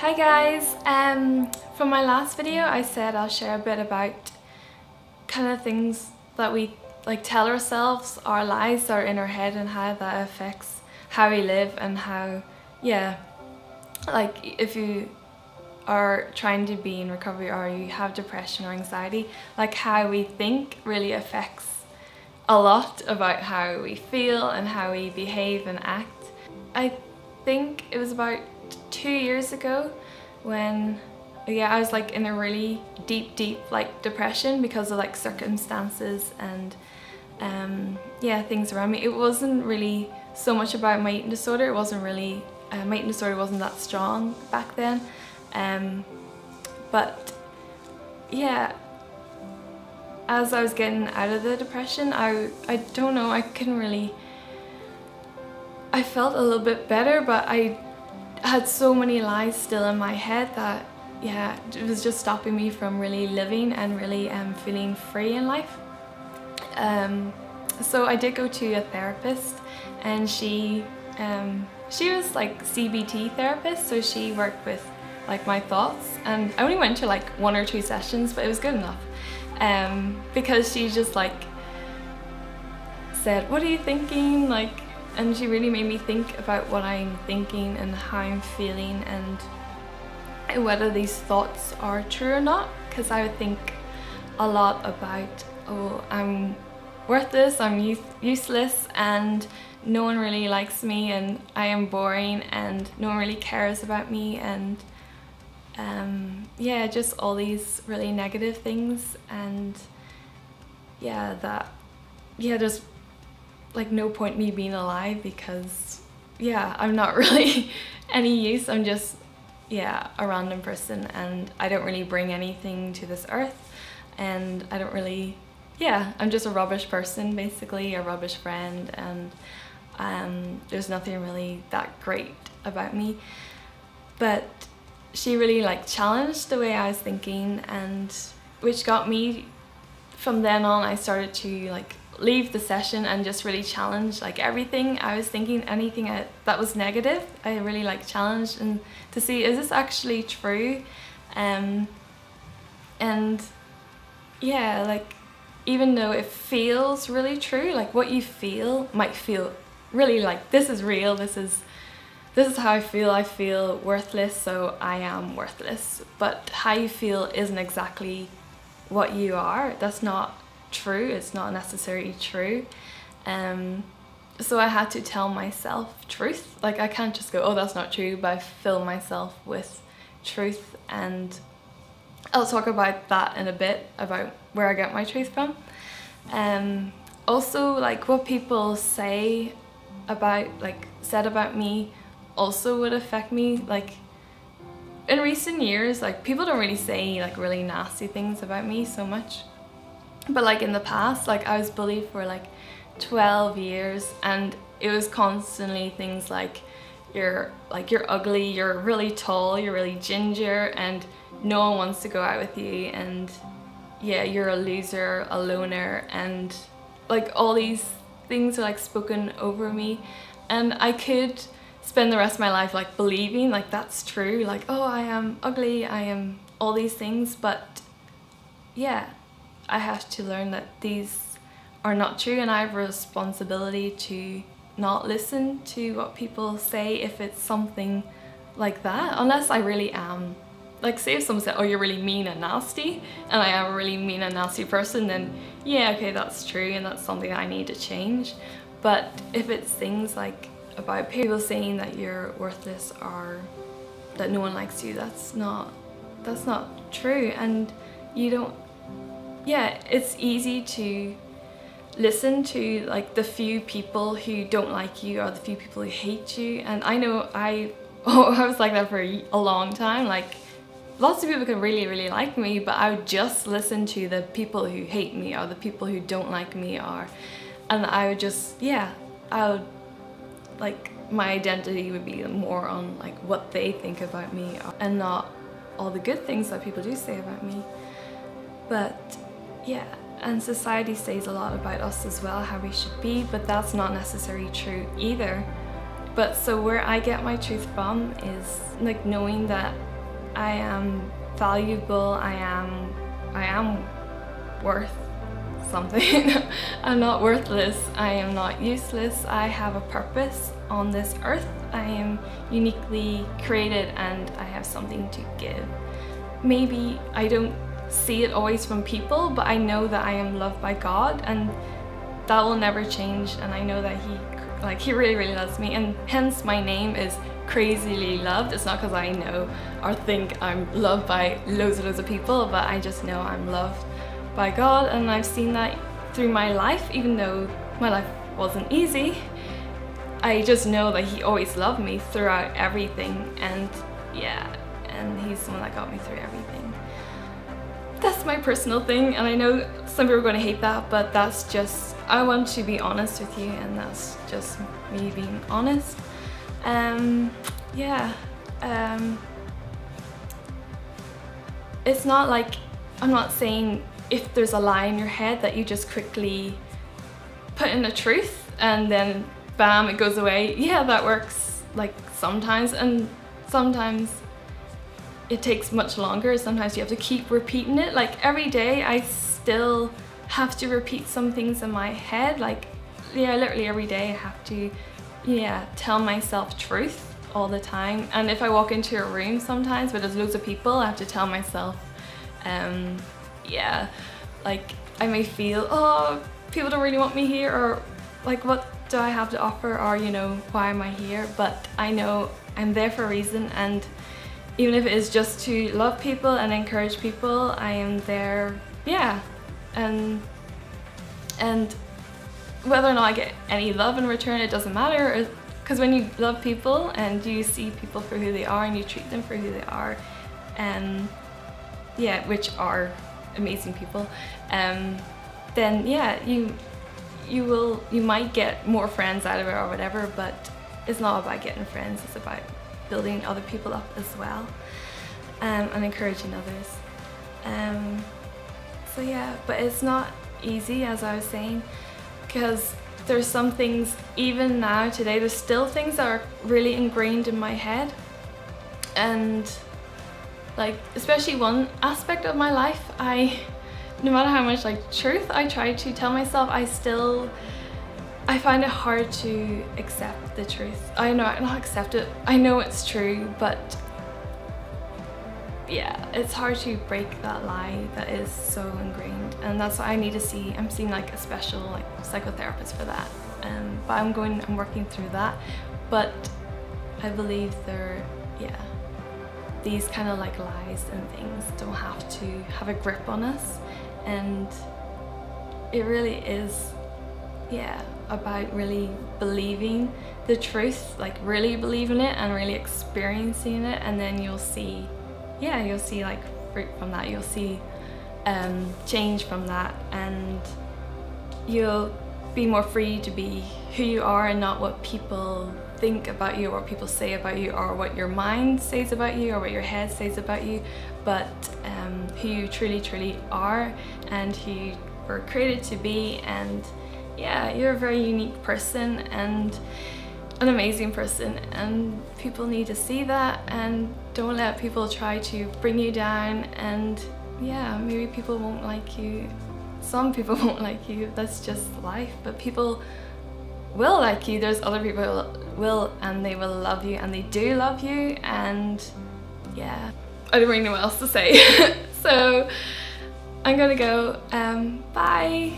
Hi guys, from my last video I said I'll share a bit about kind of things that we tell ourselves, our lies that are in our head and how that affects how we live and how, if you are trying to be in recovery or you have depression or anxiety, how we think really affects a lot about how we feel and how we behave and act. I think it was about 2 years ago when I was in a really deep depression because of circumstances and things around me. It wasn't really so much about my eating disorder. It wasn't really my eating disorder wasn't that strong back then, but yeah, as I was getting out of the depression, I don't know, I felt a little bit better, but I had so many lies still in my head that it was just stopping me from really living and really feeling free in life. So I did go to a therapist, and she was CBT therapist, so she worked with my thoughts, and I only went to 1 or 2 sessions, but it was good enough, because she just said, "What are you thinking?" And she really made me think about what I'm thinking and how I'm feeling and whether these thoughts are true or not, because I would think a lot about, oh, I'm worthless, I'm useless, and no one really likes me, and I am boring, and no one really cares about me, and just all these really negative things, and there's no point me being alive because I'm not really any use. I'm just a random person, and I don't really bring anything to this earth, and I don't really I'm just a rubbish person, basically, a rubbish friend, and there's nothing really that great about me. But she really challenged the way I was thinking, and which got me, from then on I started to leave the session and just really challenge everything I was thinking, anything that was negative. I really challenged and to see, is this actually true? And even though it feels really true, what you feel might feel really this is real, this is how I feel worthless, so I am worthless. But how you feel isn't exactly what you are. That's not true, it's not necessarily true. So I had to tell myself truth. I can't just go, oh, that's not true, but I fill myself with truth, and I'll talk about that in a bit, about where I get my truth from. Also, what people say about, said about me also would affect me. In recent years, people don't really say really nasty things about me so much. But in the past, I was bullied for 12 years, and it was constantly things you're ugly, you're really tall, you're really ginger, and no one wants to go out with you, and you're a loser, a loner, and all these things are spoken over me, and I could spend the rest of my life believing that's true, oh, I am ugly, I am all these things, but I have to learn that these are not true, and I have a responsibility to not listen to what people say if it's something like that, unless I really am. Say if someone said, oh, you're really mean and nasty, and I am a really mean and nasty person, then okay, that's true, and that's something I need to change. But if it's things about people saying that you're worthless or that no one likes you, that's not true, and you don't. It's easy to listen to the few people who don't like you or the few people who hate you, and I know I was like that for a long time. Lots of people can really like me, but I would just listen to the people who hate me or the people who don't like me, and I would just my identity would be more on what they think about me and not all the good things that people do say about me. But and society says a lot about us as well, how we should be, but that's not necessarily true either. But so where I get my truth from is like knowing that I am valuable, I am worth something. I'm not worthless, I am not useless, I have a purpose on this earth, I am uniquely created and I have something to give. Maybe I don't see it always from people, but I know that I am loved by God and that will never change, and I know that He really loves me, and hence my name is Crazily Loved. It's not because I know or think I'm loved by loads of people, but I just know I'm loved by God, and I've seen that through my life. Even though my life wasn't easy, I just know that He always loved me throughout everything, and yeah, and He's the one that got me through everything. That's my personal thing, and I know some people are going to hate that, but that's just, I want to be honest with you, and that's just me being honest. Yeah, it's not like, I'm not saying if there's a lie in your head that you just quickly put in a truth and then bam, it goes away. Yeah, that works like sometimes, and sometimes it takes much longer. Sometimes you have to keep repeating it. Like every day I still have to repeat some things in my head. Like, yeah, literally every day I have to, yeah, tell myself truth all the time. And if I walk into a room sometimes where there's loads of people, I have to tell myself, yeah, like I may feel, oh, people don't really want me here, or like what do I have to offer, or you know, why am I here? But I know I'm there for a reason, and even if it is just to love people and encourage people, I am there, yeah. And whether or not I get any love in return, it doesn't matter, because when you love people and you see people for who they are and you treat them for who they are, yeah, which are amazing people, then yeah, you might get more friends out of it or whatever, but it's not about getting friends, it's about building other people up as well, and encouraging others. So yeah, but it's not easy, as I was saying, because there's some things, even now today, there's still things that are really ingrained in my head, and like especially one aspect of my life, no matter how much like truth I try to tell myself, I find it hard to accept the truth. I know, not accept it, I know it's true, but yeah, it's hard to break that lie that is so ingrained, and that's what I need to see. I'm seeing like a special like psychotherapist for that, but I'm working through that. But I believe these kind of like lies and things don't have to have a grip on us, and it really is, yeah, about really believing the truth, like really believing it and really experiencing it, and then you'll see, yeah, you'll see like fruit from that, you'll see change from that, and you'll be more free to be who you are and not what people think about you, or what people say about you, or what your mind says about you, or what your head says about you, but who you truly are and who you were created to be. And yeah, you're a very unique person and an amazing person, and people need to see that, and don't let people try to bring you down. And yeah, maybe people won't like you, some people won't like you, that's just life, but people will like you. There's other people who will, and they will love you, and they do love you. And yeah, I don't really know what else to say. So I'm gonna go, bye.